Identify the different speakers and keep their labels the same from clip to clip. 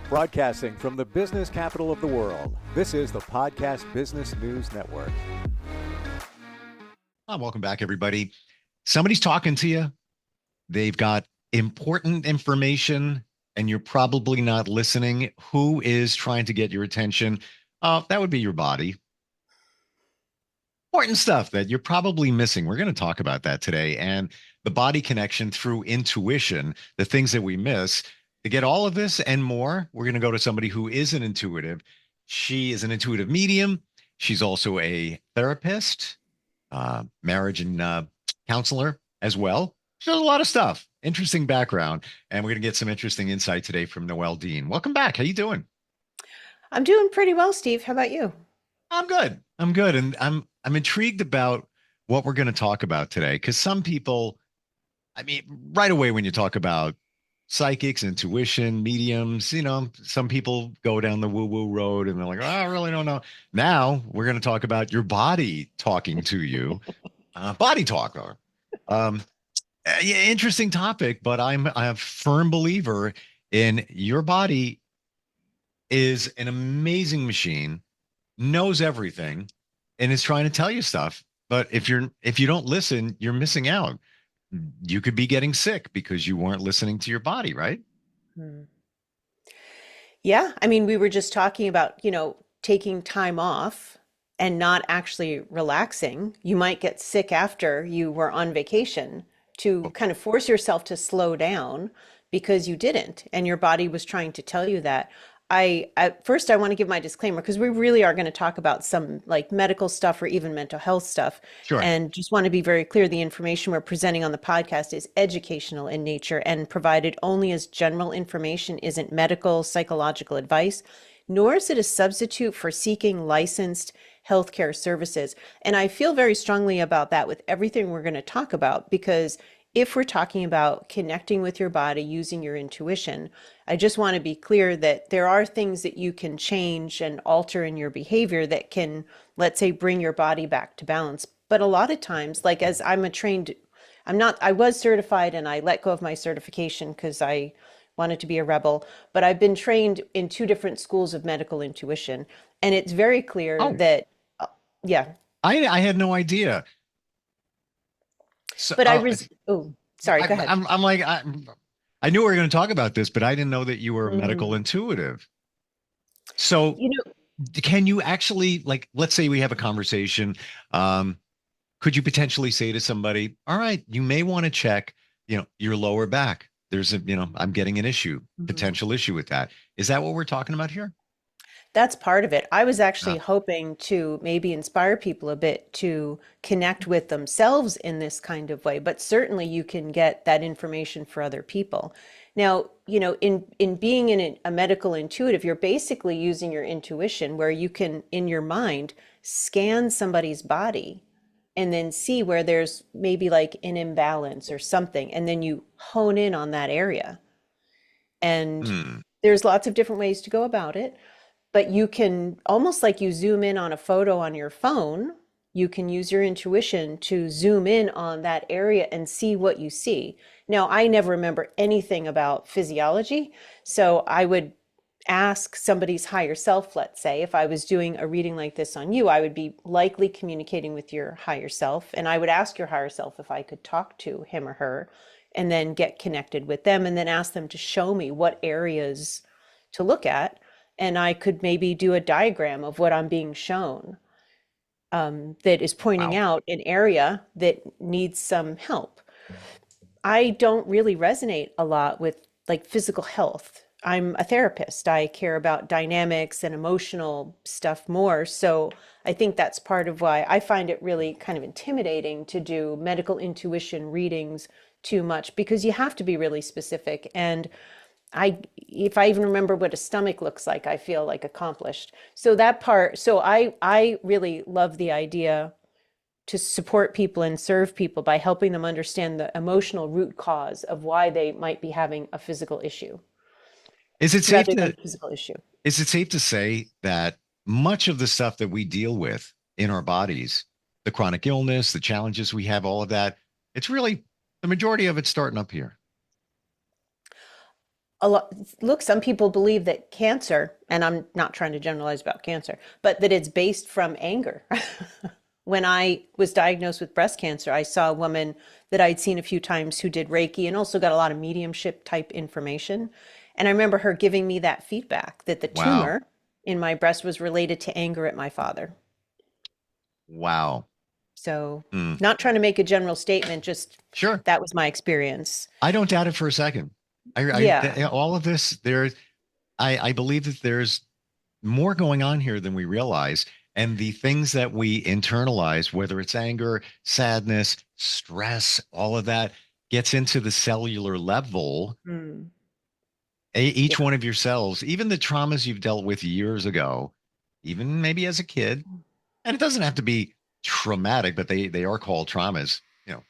Speaker 1: Broadcasting from the business capital of the world, this is the Podcast Business News Network.
Speaker 2: Welcome back, everybody. Somebody's talking to you. They've got important information, and you're probably not listening. Who is trying to get your attention? That would be your body. Important stuff that you're probably missing. We're going to talk about that today, and the body connection through intuition, the things that we miss. To get all of this and more, we're going to go to somebody who is an intuitive. She is an intuitive medium. She's also a therapist, marriage and counselor as well. She does a lot of stuff. Interesting background, and we're going to get some interesting insight today from Noelle Deane. Welcome back. How you doing?
Speaker 3: I'm doing pretty well, Steve. How about you?
Speaker 2: I'm good. I'm good, and I'm intrigued about what we're going to talk about today, because some people, I mean, right away when you talk about psychics, intuition, mediums, some people go down the woo-woo road and they're like, oh, I really don't know. Now we're going to talk about your body talking to you, body talk. Yeah, interesting topic, but I'm a firm believer in your body is an amazing machine, knows everything, and is trying to tell you stuff. But if you don't listen, you're missing out. You could be getting sick because you weren't listening to your body, right?
Speaker 3: Yeah. I mean, we were just talking about, taking time off and not actually relaxing. You might get sick after you were on vacation to kind of force yourself to slow down because you didn't, and your body was trying to tell you that. At first I want to give my disclaimer because we really are going to talk about some like medical stuff or even mental health stuff.
Speaker 2: Sure.
Speaker 3: And just want to be very clear, the information we're presenting on the podcast is educational in nature and provided only as general information, isn't medical, psychological advice, nor is it a substitute for seeking licensed healthcare services. And I feel very strongly about that with everything we're going to talk about, because if we're talking about connecting with your body using your intuition, I just want to be clear that there are things that you can change and alter in your behavior that can, let's say, bring your body back to balance. But a lot of times, like as I was certified and I let go of my certification because I wanted to be a rebel, but I've been trained in two different schools of medical intuition. And it's very clear that, yeah.
Speaker 2: I had no idea. So,
Speaker 3: But sorry, go ahead.
Speaker 2: I'm like, I knew we were going to talk about this, but I didn't know that you were a medical intuitive. So, can you actually, like, let's say we have a conversation. Could you potentially say to somebody, all right, you may want to check, your lower back. There's I'm getting an issue, potential issue with that. Is that what we're talking about here?
Speaker 3: That's part of it. I was actually hoping to maybe inspire people a bit to connect with themselves in this kind of way, but certainly you can get that information for other people. Now, in being a medical intuitive, you're basically using your intuition where you can, in your mind, scan somebody's body and then see where there's maybe like an imbalance or something, and then you hone in on that area. And there's lots of different ways to go about it. But you can, almost like you zoom in on a photo on your phone, you can use your intuition to zoom in on that area and see what you see. Now, I never remember anything about physiology, so I would ask somebody's higher self, let's say, if I was doing a reading like this on you, I would be likely communicating with your higher self, and I would ask your higher self if I could talk to him or her, and then get connected with them, and then ask them to show me what areas to look at. And I could maybe do a diagram of what I'm being shown, that is pointing out an area that needs some help. I don't really resonate a lot with like physical health. I'm a therapist. I care about dynamics and emotional stuff more. So I think that's part of why I find it really kind of intimidating to do medical intuition readings too much, because you have to be really specific. And if I even remember what a stomach looks like, I feel like accomplished. So that part, so I really love the idea to support people and serve people by helping them understand the emotional root cause of why they might be having a physical issue.
Speaker 2: Is it safe
Speaker 3: rather than a physical issue?
Speaker 2: Is it safe to say that much of the stuff that we deal with in our bodies, the chronic illness, the challenges we have, all of that, it's really the majority of it's starting up here?
Speaker 3: a lot, look, some people believe that cancer, and I'm not trying to generalize about cancer, but that it's based from anger. When I was diagnosed with breast cancer, I saw a woman that I'd seen a few times who did Reiki and also got a lot of mediumship type information. And I remember her giving me that feedback that the
Speaker 2: Wow.
Speaker 3: tumor in my breast was related to anger at my father.
Speaker 2: Wow.
Speaker 3: So,
Speaker 2: Hmm.
Speaker 3: not trying to make a general statement, just
Speaker 2: Sure.
Speaker 3: that was my experience.
Speaker 2: I don't doubt it for a second.
Speaker 3: Yeah.
Speaker 2: All of this, I believe that there's more going on here than we realize. And the things that we internalize, whether it's anger, sadness, stress, all of that gets into the cellular level.
Speaker 3: Mm.
Speaker 2: Each
Speaker 3: Yeah.
Speaker 2: one of your cells, even the traumas you've dealt with years ago, even maybe as a kid, and it doesn't have to be traumatic, but they are called traumas,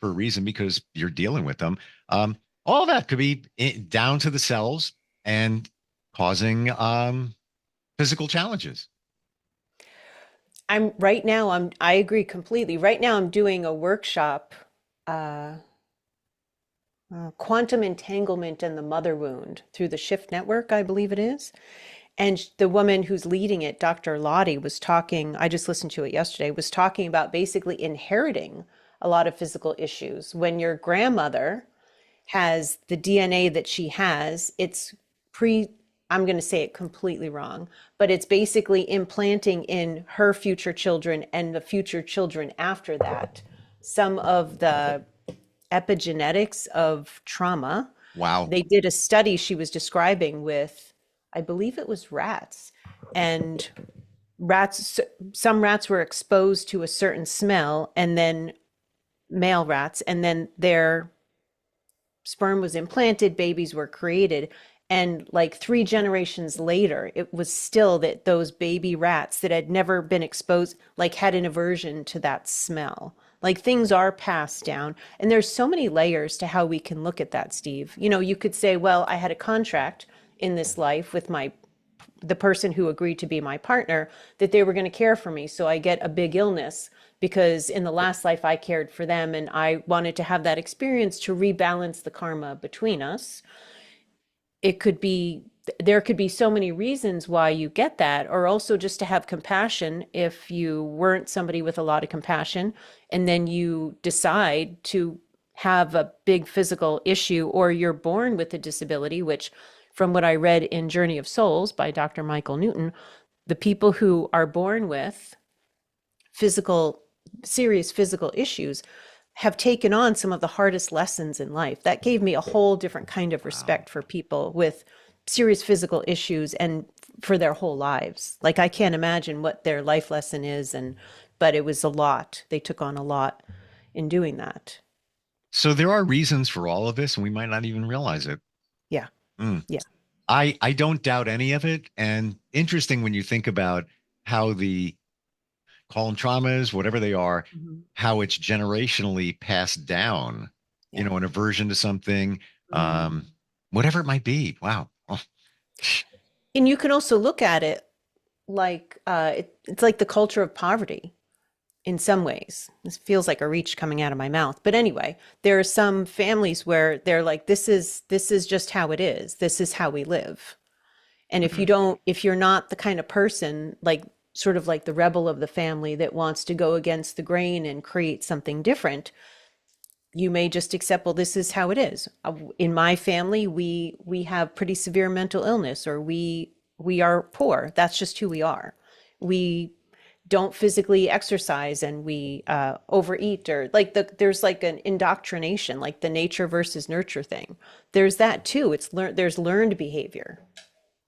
Speaker 2: for a reason because you're dealing with them. All that could be down to the cells and causing physical challenges.
Speaker 3: I agree completely. Right now I'm doing a workshop, uh, quantum entanglement and the mother wound through the Shift Network, I believe it is. And the woman who's leading it, Dr. Lottie, was talking, I just listened to it yesterday, was talking about basically inheriting a lot of physical issues. When your grandmother has the DNA that she has, it's pre, I'm going to say it completely wrong, but it's basically implanting in her future children and the future children after that some of the epigenetics of trauma.
Speaker 2: Wow.
Speaker 3: They did a study she was describing with, I believe it was rats, and rats, some rats were exposed to a certain smell, and then male rats, and then their sperm was implanted, babies were created. And like 3 generations later, it was still that those baby rats that had never been exposed, like had an aversion to that smell. Like things are passed down. And there's so many layers to how we can look at that, Steve. You could say, well, I had a contract in this life with the person who agreed to be my partner that they were going to care for me. So I get a big illness because in the last life I cared for them and I wanted to have that experience to rebalance the karma between us. It could be, there could be so many reasons why you get that, or also just to have compassion if you weren't somebody with a lot of compassion and then you decide to have a big physical issue, or you're born with a disability, which from what I read in Journey of Souls by Dr. Michael Newton, the people who are born with physical, serious physical issues have taken on some of the hardest lessons in life. That gave me a whole different kind of
Speaker 2: Wow.
Speaker 3: respect for people with serious physical issues and for their whole lives. Like I can't imagine what their life lesson is, and but it was a lot. They took on a lot in doing that.
Speaker 2: So there are reasons for all of this, and we might not even realize it.
Speaker 3: Yeah.
Speaker 2: Mm.
Speaker 3: Yeah.
Speaker 2: I don't doubt any of it. And interesting when you think about how the call them traumas, whatever they are,
Speaker 3: Mhm.
Speaker 2: how it's generationally passed down,
Speaker 3: Yeah.
Speaker 2: an aversion to something,
Speaker 3: Mm.
Speaker 2: um, whatever it might be. Wow. Oh,
Speaker 3: And you can also look at it like it's like the culture of poverty in some ways. This feels like a reach coming out of my mouth. But anyway, there are some families where they're like, this is just how it is. This is how we live. And
Speaker 2: mhm.
Speaker 3: if you're not the kind of person like sort of like the rebel of the family that wants to go against the grain and create something different, you may just accept, well, this is how it is. In my family, we have pretty severe mental illness, or we are poor. That's just who we are. We don't physically exercise, and we overeat, or like there's like an indoctrination, like the nature versus nurture thing. There's that too. There's learned behavior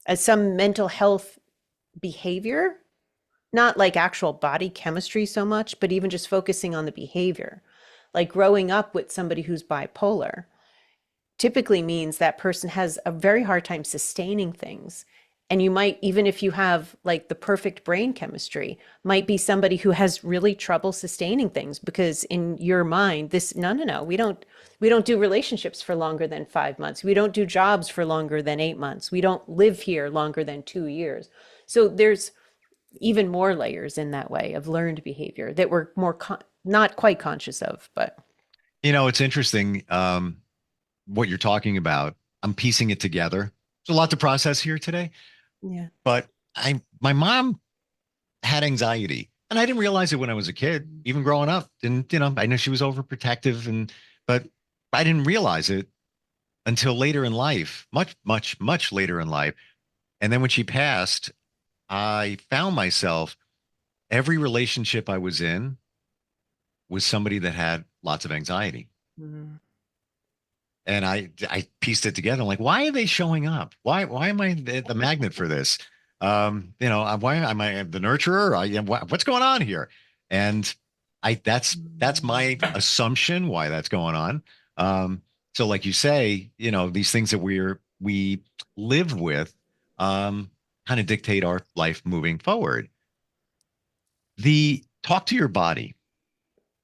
Speaker 3: as some mental health behavior, not like actual body chemistry so much, but even just focusing on the behavior. Like growing up with somebody who's bipolar typically means that person has a very hard time sustaining things. And you might, even if you have like the perfect brain chemistry, might be somebody who has really trouble sustaining things because in your mind, no, no, no, we don't do relationships for longer than 5 months. We don't do jobs for longer than 8 months. We don't live here longer than 2 years. So there's even more layers in that way of learned behavior that we're not quite conscious of, but
Speaker 2: It's interesting what you're talking about. I'm piecing it together. It's a lot to process here today.
Speaker 3: Yeah.
Speaker 2: But my mom had anxiety, and I didn't realize it when I was a kid, even growing up. And I know she was overprotective, but I didn't realize it until later in life, much, much, much later in life. And then when she passed, I found myself every relationship I was in was somebody that had lots of anxiety.
Speaker 3: Mhm.
Speaker 2: And I pieced it together. I'm like, why are they showing up? Why am I the magnet for this? Why am I the nurturer? What's going on here? And that's my assumption why that's going on. So like you say, these things that we live with kind of dictate our life moving forward. The talk to your body.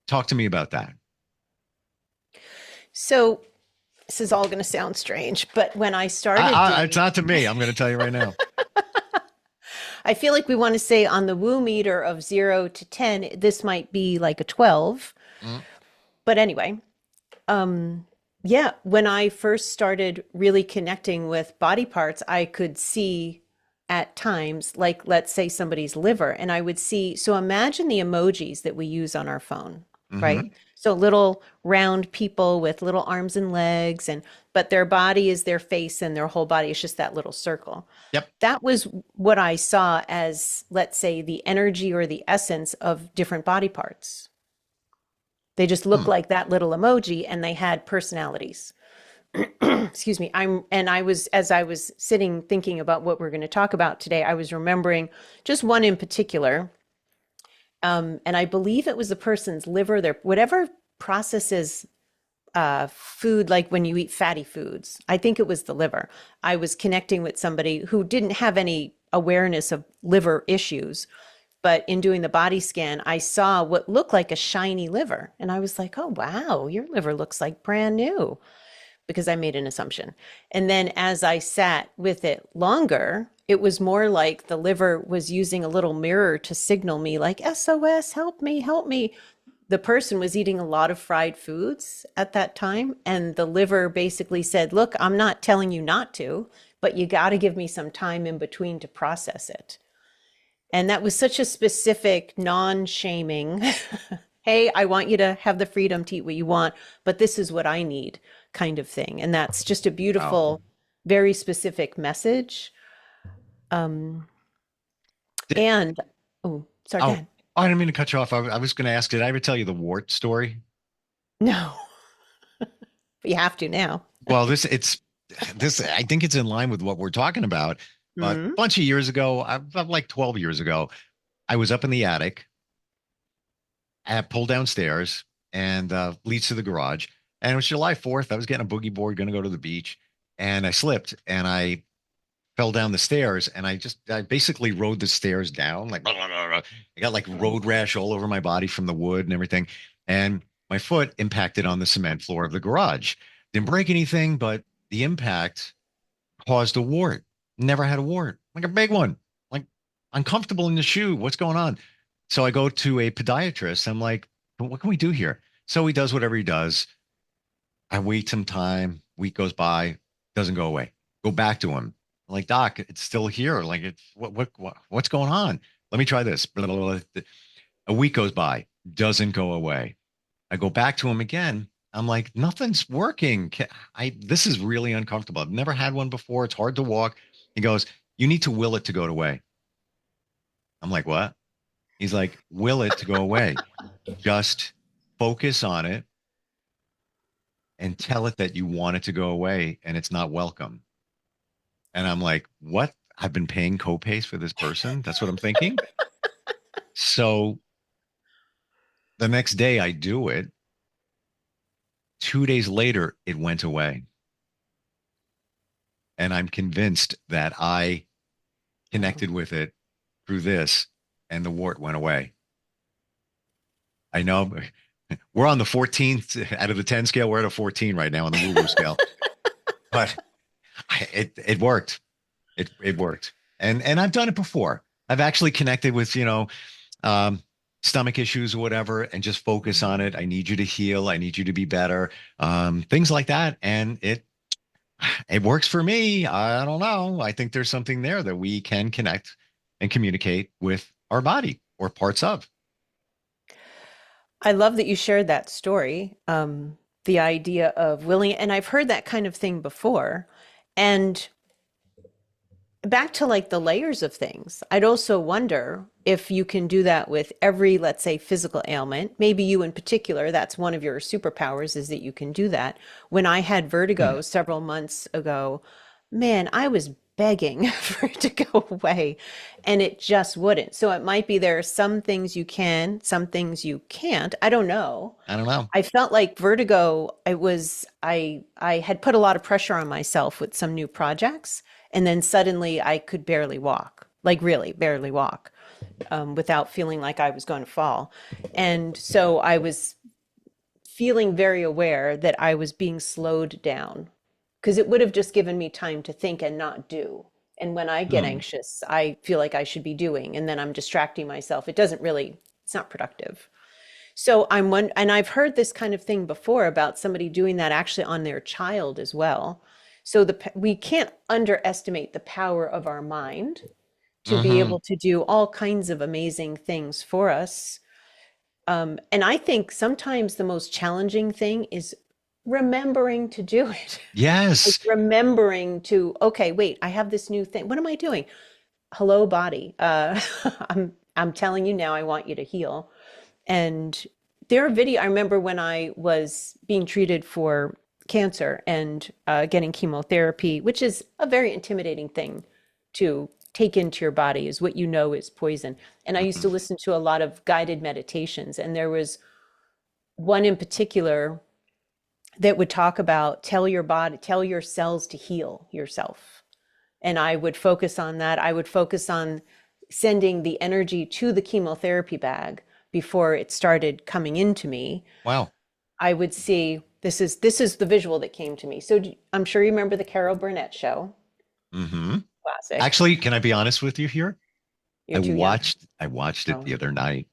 Speaker 2: Talk to me about that.
Speaker 3: So this is all going to sound strange, but when I started
Speaker 2: It's not to me. I'm going to tell you right now.
Speaker 3: I feel like we want to say on the woo meter of 0 to 10, this might be like a 12.
Speaker 2: Mm,
Speaker 3: But anyway, yeah, when I first started really connecting with body parts, I could see at times, like let's say somebody's liver, and I would see, so imagine the emojis that we use on our phone, right?
Speaker 2: hmm
Speaker 3: So little round people with little arms and legs, and but their body is their face and their whole body is just that little circle.
Speaker 2: Yep.
Speaker 3: That was what I saw as, let's say, the energy or the essence of different body parts. They just look
Speaker 2: Hmm.
Speaker 3: like that little emoji and they had personalities. Excuse me. I was, as I was sitting thinking about what we're going to talk about today, I was remembering just one in particular. And I believe it was a person's liver, their whatever processes food, like when you eat fatty foods. I think it was the liver. I was connecting with somebody who didn't have any awareness of liver issues, but in doing the body scan, I saw what looked like a shiny liver. And I was like, oh, wow, your liver looks like brand new, because I made an assumption. And then as I sat with it longer, it was more like the liver was using a little mirror to signal me, like, SOS, help me, help me. The person was eating a lot of fried foods at that time. And the liver basically said, look, I'm not telling you not to, but you got to give me some time in between to process it. And that was such a specific, non shaming, hey, I want you to have the freedom to eat what you want, but this is what I need kind of thing. And that's just a
Speaker 2: Wow.
Speaker 3: beautiful, very specific message. Um,
Speaker 2: Did-
Speaker 3: and, oh, sorry, go
Speaker 2: oh,
Speaker 3: ahead.
Speaker 2: I didn't mean to cut you off. I was going to ask, did I ever tell you the wart story?
Speaker 3: No, but you have to now.
Speaker 2: Well, I think it's in line with what we're talking about. But a
Speaker 3: Hmm.
Speaker 2: bunch of years ago, about like 12 years ago, I was up in the attic. I had pulled downstairs and leads to the garage. And it was July 4th. I was getting a boogie board, going to go to the beach. And I slipped and I fell down the stairs and I basically rode the stairs down like blah, blah, blah, blah. I got like road rash all over my body from the wood and everything. And my foot impacted on the cement floor of the garage. Didn't break anything, but the impact caused a wart. Never had a wart, like a big one, like uncomfortable in the shoe. What's going on? So I go to a podiatrist. I'm like, what can we do here? So he does whatever he does. I wait some time. Week goes by, doesn't go away. Go back to him. I'm like, doc, it's still here. Like, it's what's going on? Let me try this. Blah, blah, blah. A week goes by, doesn't go away. I go back to him again. I'm like, nothing's working. This is really uncomfortable. I've never had one before. It's hard to walk. He goes, you need to will it to go away. I'm like, what? He's like, will it to go away. Just focus on it and tell it that you want it to go away and it's not welcome. And I'm like, what? I've been paying copays for this person. That's what I'm thinking. So the next day I do it. 2 days later, it went away. And I'm convinced that I
Speaker 3: Wow.
Speaker 2: connected with it through this and the wart went away. I know we're on the 14th out of the 10 scale. We're at a 14 right now on the woo woo scale, but it worked. It worked. And I've done it before. I've actually connected with, um, stomach issues or whatever, and just focus on it. I need you to heal. I need you to be better. Things like that. And It works for me. I don't know. I think there's something there that we can connect and communicate with our body or parts of.
Speaker 3: I love that you shared that story. The idea of willing, and I've heard that kind of thing before. And back to like the layers of things, I'd also wonder if you can do that with every, let's say, physical ailment. Maybe you in particular, that's one of your superpowers is that you can do that. When I had
Speaker 2: Hmm.
Speaker 3: vertigo several months ago, man, I was begging for it to go away and it just wouldn't. So it might be there are some things you can, some things you can't. I don't know.
Speaker 2: I don't know.
Speaker 3: I felt like vertigo, I had put a lot of pressure on myself with some new projects, and then suddenly I could barely walk, like really barely walk, without feeling like I was going to fall. And so I was feeling very aware that I was being slowed down because it would have just given me time to think and not do. And when I get
Speaker 2: Hmm.
Speaker 3: anxious, I feel like I should be doing, and then I'm distracting myself. It doesn't really, it's not productive. So I'm one, and I've heard this kind of thing before about somebody doing that actually on their child as well. So we can't underestimate the power of our mind to be
Speaker 2: Hmm.
Speaker 3: able to do all kinds of amazing things for us. And I think sometimes the most challenging thing is remembering to do it. Like
Speaker 2: Yes.
Speaker 3: remembering to, okay, wait, I have this new thing. What am I doing? Hello, body. I'm telling you now, I want you to heal. And I remember when I was being treated for cancer and getting chemotherapy, which is a very intimidating thing to take into your body, is what you know is poison. And I used
Speaker 2: Hmm.
Speaker 3: to listen to a lot of guided meditations, and there was one in particular that would talk about tell your body, tell your cells to heal yourself. And I would focus on that. I would focus on sending the energy to the chemotherapy bag before it started coming into me.
Speaker 2: Wow.
Speaker 3: I would see this is the visual that came to me. So I'm sure you remember the Carol Burnett show.
Speaker 2: Hmm.
Speaker 3: Classic.
Speaker 2: Actually, can I be honest with you here?
Speaker 3: You're too young.
Speaker 2: I watched it
Speaker 3: Oh.
Speaker 2: the other night.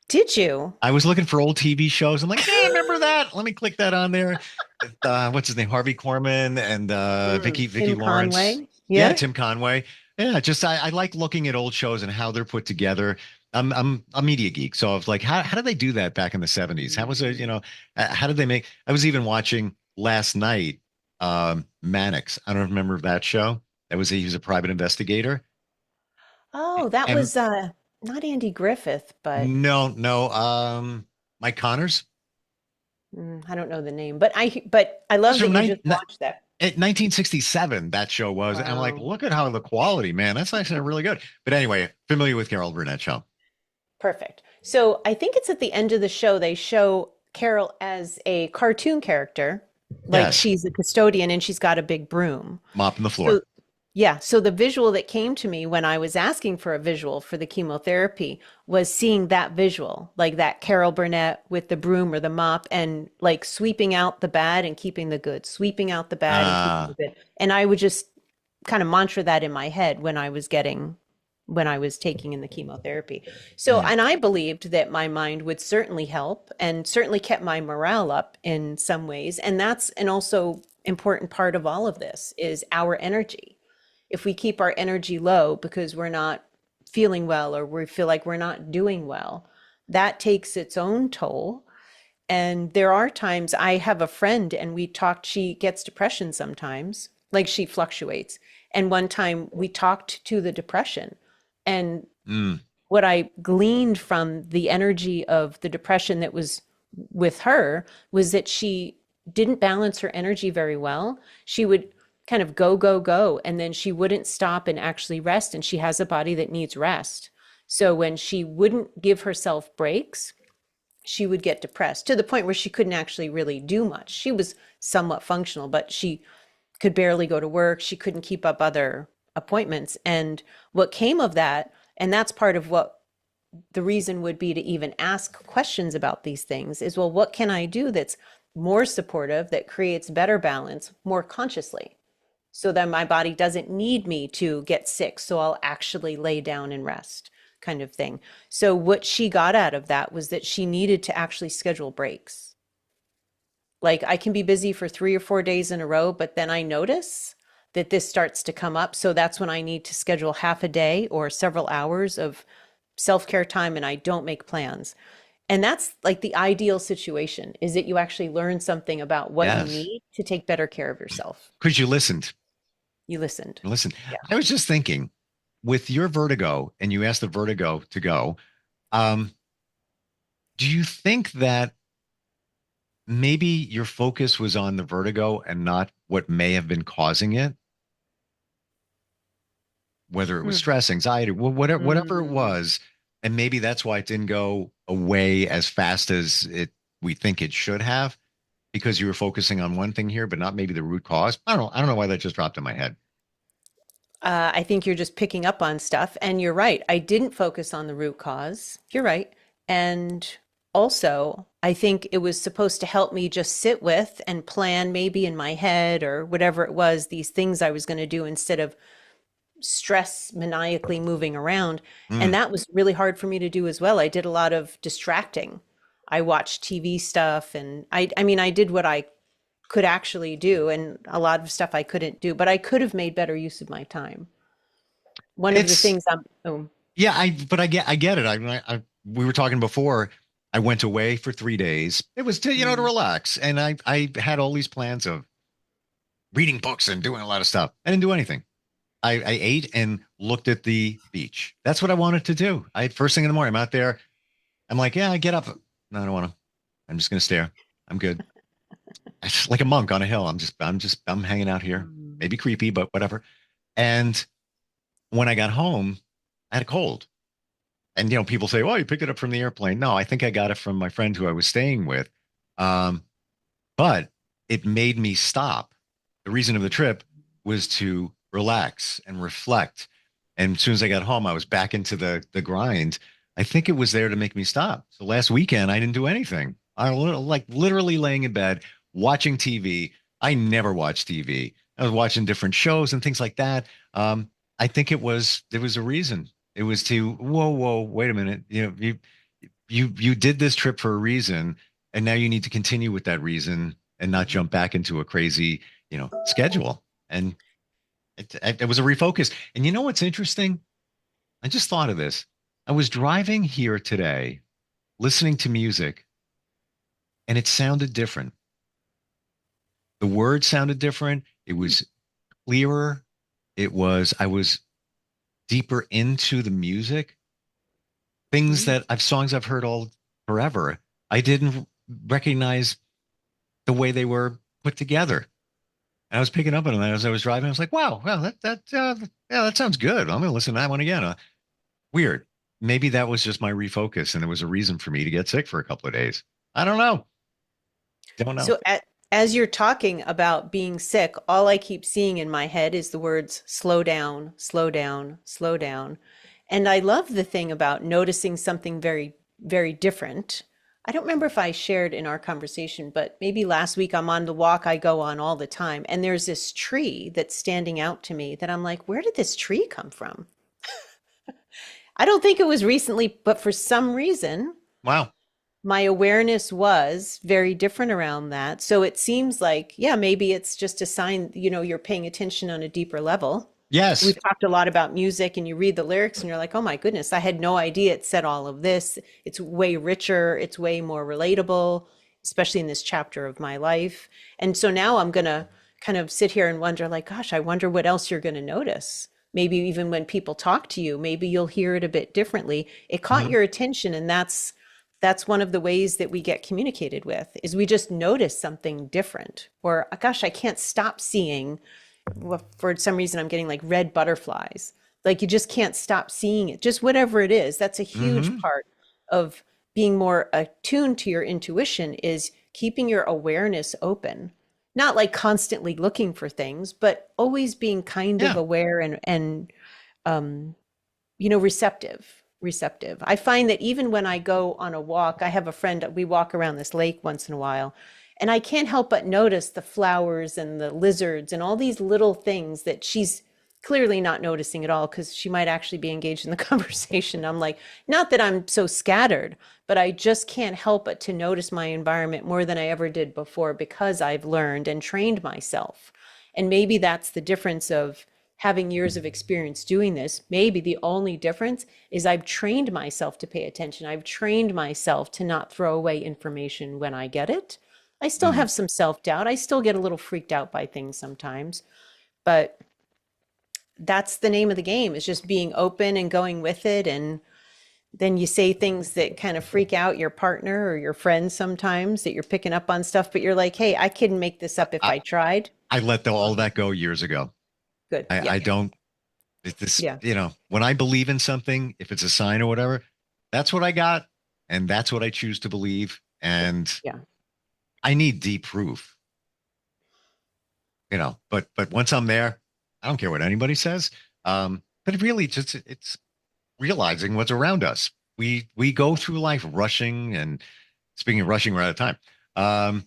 Speaker 3: Did you?
Speaker 2: I was looking for old TV shows. I'm like, yeah, remember that? Let me click that on there. What's his name? Harvey Korman and Vicky
Speaker 3: Tim
Speaker 2: Lawrence.
Speaker 3: Conway.
Speaker 2: Yeah,
Speaker 3: Yeah.
Speaker 2: Tim Conway. Yeah, just I like looking at old shows and how they're put together. I'm a media geek, so I was like, how did they do that back in the 70s? How was it, how did they make I was even watching last night Mannix. I don't remember that show. He was a private investigator.
Speaker 3: Oh, that
Speaker 2: And
Speaker 3: was not Andy Griffith, but
Speaker 2: no, Mike Connors.
Speaker 3: I don't know the name. But I
Speaker 2: It was
Speaker 3: love
Speaker 2: from
Speaker 3: that you just watched that.
Speaker 2: 1967, that show was. And I'm like,
Speaker 3: Wow.
Speaker 2: look at how the quality, man. That's actually really good. But anyway, familiar with Carol Burnett show.
Speaker 3: Perfect. So I think it's at the end of the show, they show Carol as a cartoon character, like
Speaker 2: Yes,
Speaker 3: she's a custodian and she's got a big broom.
Speaker 2: mopping the
Speaker 3: So
Speaker 2: floor.
Speaker 3: yeah, so the visual that came to me when I was asking for a visual for the chemotherapy was seeing that visual, like that Carol Burnett with the broom or the mop and like sweeping out the bad and keeping the good, sweeping out the bad and keeping the
Speaker 2: Uh,
Speaker 3: good. And I would just kind of mantra that in my head when I was taking in the chemotherapy. So,
Speaker 2: mm,
Speaker 3: and I believed that my mind would certainly help and certainly kept my morale up in some ways. And that's an also important part of all of this is our energy. If we keep our energy low because we're not feeling well or we feel like we're not doing well, that takes its own toll. And there are times I have a friend and we talked, she gets depression sometimes, like she fluctuates. And one time we talked to the depression. And
Speaker 2: mm,
Speaker 3: what I gleaned from the energy of the depression that was with her was that she didn't balance her energy very well. She would kind of go, go, go, and then she wouldn't stop and actually rest. And she has a body that needs rest. So when she wouldn't give herself breaks, she would get depressed to the point where she couldn't actually really do much. She was somewhat functional, but she could barely go to work. She couldn't keep up other appointments. And what came of that, and that's part of what the reason would be to even ask questions about these things is, well, what can I do that's more supportive, that creates better balance more consciously? So that my body doesn't need me to get sick. So I'll actually lay down and rest, kind of thing. So what she got out of that was that she needed to actually schedule breaks. Like I can be busy for 3 or 4 days in a row, but then I notice that this starts to come up. So that's when I need to schedule half a day or several hours of self-care time and I don't make plans. And that's like the ideal situation is that you actually learn something about what you
Speaker 2: Yes.
Speaker 3: need to take better care of yourself.
Speaker 2: Because you listened.
Speaker 3: You listened.
Speaker 2: Listen,
Speaker 3: Yeah.
Speaker 2: I was just thinking with your vertigo and you asked the vertigo to go, um, do you think that maybe your focus was on the vertigo and not what may have been causing it? Whether it was
Speaker 3: Hmm.
Speaker 2: stress, anxiety, whatever it
Speaker 3: Mm.
Speaker 2: was, and maybe that's why it didn't go away as fast as it we think it should have because you were focusing on one thing here, but not maybe the root cause. I don't know why that just dropped in my head.
Speaker 3: I think you're just picking up on stuff. And you're right. I didn't focus on the root cause. You're right. And also, I think it was supposed to help me just sit with and plan maybe in my head or whatever it was, these things I was going to do instead of stress maniacally moving around. And
Speaker 2: Mm.
Speaker 3: that was really hard for me to do as well. I did a lot of distracting. I watched TV stuff and I mean, I did what I could actually do and a lot of stuff I couldn't do, but I could have made better use of my time. One of the
Speaker 2: It's
Speaker 3: things oh,
Speaker 2: yeah, I get it. We were talking before. I went away for 3 days. It was to
Speaker 3: mm,
Speaker 2: relax, and I had all these plans of reading books and doing a lot of stuff. I didn't do anything. I ate and looked at the beach. That's what I wanted to do. I first thing in the morning, I'm out there. I'm like, yeah, I get up. No, I don't want to. I'm just gonna stare. I'm good. It's like a monk on a hill. I'm hanging out here.
Speaker 3: mm,
Speaker 2: Maybe creepy, but whatever. And when I got home, I had a cold. And people say, "Well, you picked it up from the airplane." No, I think I got it from my friend who I was staying with. Um, but it made me stop. The reason of the trip was to relax and reflect. And as soon as I got home, I was back into the grind. I think it was there to make me stop. So last weekend, I didn't do anything. I like literally laying in bed watching TV. I never watch TV. I was watching different shows and things like that. I think there was a reason. It was to whoa, wait a minute. You did this trip for a reason, and now you need to continue with that reason and not
Speaker 3: mhm.
Speaker 2: jump back into a crazy, schedule. And it was a refocus. And you know what's interesting? I just thought of this. I was driving here today, listening to music, and it sounded different. The words sounded different. It was clearer. I was deeper into the music. Things
Speaker 3: Mm.
Speaker 2: that I've songs I've heard all forever. I didn't recognize the way they were put together. And I was picking up on them as I was driving. I was like, wow, well, yeah, that sounds good. I'm going to listen to that one again. Weird. Maybe that was just my refocus and there was a reason for me to get sick for a couple of days. I don't know. Don't know.
Speaker 3: So as you're talking about being sick, all I keep seeing in my head is the words slow down, slow down, slow down. And I love the thing about noticing something very, very different. I don't remember if I shared in our conversation, but maybe last week I'm on the walk I go on all the time. And there's this tree that's standing out to me that I'm like, where did this tree come from? I don't think it was recently, but for some reason,
Speaker 2: Wow.
Speaker 3: my awareness was very different around that. So it seems like, yeah, maybe it's just a sign, you're paying attention on a deeper level.
Speaker 2: Yes.
Speaker 3: We've talked a lot about music and you read the lyrics and you're like, oh my goodness, I had no idea it said all of this. It's way richer, it's way more relatable, especially in this chapter of my life. And so now I'm going to kind of sit here and wonder, like, gosh, I wonder what else you're going to notice. Maybe even when people talk to you, maybe you'll hear it a bit differently. It caught
Speaker 2: Mhm.
Speaker 3: your attention, and that's one of the ways that we get communicated with is we just notice something different. Or gosh, I can't stop seeing, well, for some reason I'm getting like red butterflies. Like you just can't stop seeing it. Just whatever it is. That's a huge
Speaker 2: Mhm.
Speaker 3: part of being more attuned to your intuition is keeping your awareness open. Not like constantly looking for things, but always being kind of
Speaker 2: Yeah.
Speaker 3: aware and um receptive. I find that even when I go on a walk, I have a friend, we walk around this lake once in a while, and I can't help but notice the flowers and the lizards and all these little things that clearly not noticing at all, because she might actually be engaged in the conversation. I'm like, not that I'm so scattered, but I just can't help but to notice my environment more than I ever did before, because I've learned and trained myself. And maybe that's the difference of having years of experience doing this. Maybe the only difference is I've trained myself to pay attention. I've trained myself to not throw away information when I get it. I still have some self-doubt. I still get a little freaked out by things sometimes, but that's the name of the game, is just being open and going with it. And then you say things that kind of freak out your partner or your friends sometimes, that you're picking up on stuff, but you're like, hey, I couldn't make this up if I tried.
Speaker 2: I let all that go years ago.
Speaker 3: Good.
Speaker 2: I don't, this,
Speaker 3: Yeah.
Speaker 2: when I believe in something, if it's a sign or whatever, that's what I got. And that's what I choose to believe. And
Speaker 3: Yeah.
Speaker 2: I need deep proof, but once I'm there, I don't care what anybody says. But it really just, it's realizing what's around us. We go through life rushing, and speaking of rushing, we're out of time.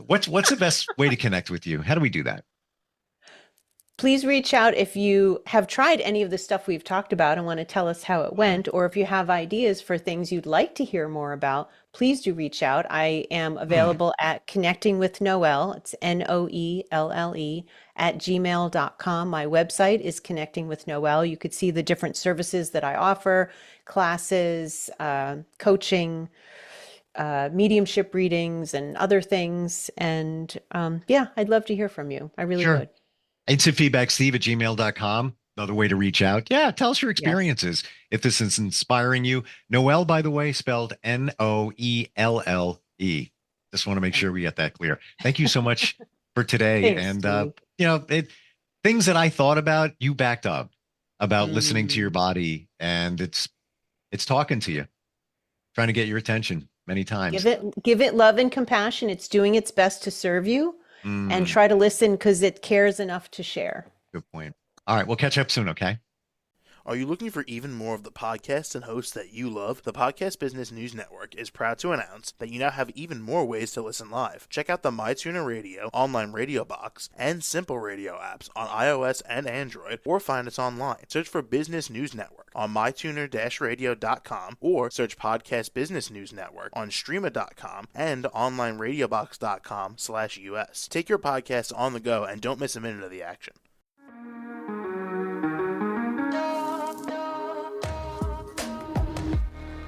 Speaker 2: What's the best way to connect with you? How do we do that?
Speaker 3: Please reach out if you have tried any of the stuff we've talked about and want to tell us how it went, or if you have ideas for things you'd like to hear more about, please do reach out. I am available at Connecting with Noelle. It's Noelle @gmail.com. My website is Connecting with Noelle. You could see the different services that I offer: classes, coaching, mediumship readings, and other things. And yeah, I'd love to hear from you. I really would.
Speaker 2: Instant feedback, steve@gmail.com. Another way to reach out. Yeah, tell us your experiences. If this is inspiring you. Noelle, by the way, spelled Noelle. Just want to make sure we get that clear. Thank you so much for today.
Speaker 3: Thanks,
Speaker 2: And, things that I thought about, you backed up about listening to your body, and it's talking to you, trying to get your attention many times.
Speaker 3: Give it love and compassion. It's doing its best to serve you. And try to listen because it cares enough to share.
Speaker 2: Good point. All right, we'll catch up soon, okay?
Speaker 4: Are you looking for even more of the podcasts and hosts that you love? The Podcast Business News Network is proud to announce that you now have even more ways to listen live. Check out the MyTuner Radio, online radio box, and Simple Radio apps on iOS and Android, or find us online. Search for Business News Network on mytuner-radio.com, or search Podcast Business News Network on streama.com and onlineradiobox.com/US. Take your podcast on the go and don't miss a minute of the action.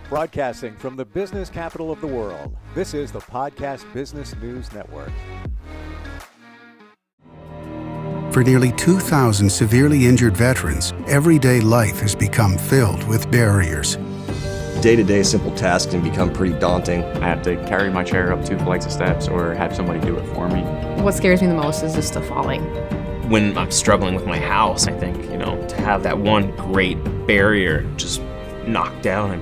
Speaker 1: Broadcasting from the business capital of the world, this is the Podcast Business News Network.
Speaker 5: For nearly 2,000 severely injured veterans, everyday life has become filled with barriers.
Speaker 6: Day-to-day simple tasks can become pretty daunting.
Speaker 7: I have to carry my chair up 2 flights of steps or have somebody do it for me.
Speaker 8: What scares me the most is just the falling.
Speaker 9: When I'm struggling with my house, I think, to have that one great barrier just knocked down,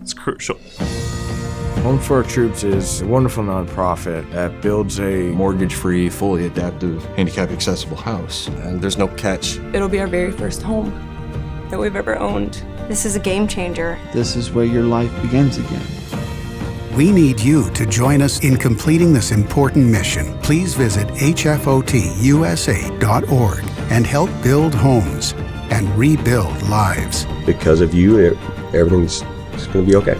Speaker 9: it's crucial.
Speaker 10: Home for Our Troops is a wonderful nonprofit that builds a
Speaker 11: mortgage-free, fully adaptive, handicap-accessible house.
Speaker 6: And there's no catch.
Speaker 12: It'll be our very first home that we've ever owned.
Speaker 13: This is a game changer.
Speaker 14: This is where your life begins again.
Speaker 5: We need you to join us in completing this important mission. Please visit hfotusa.org and help build homes and rebuild lives.
Speaker 6: Because of you, everything's going to be okay.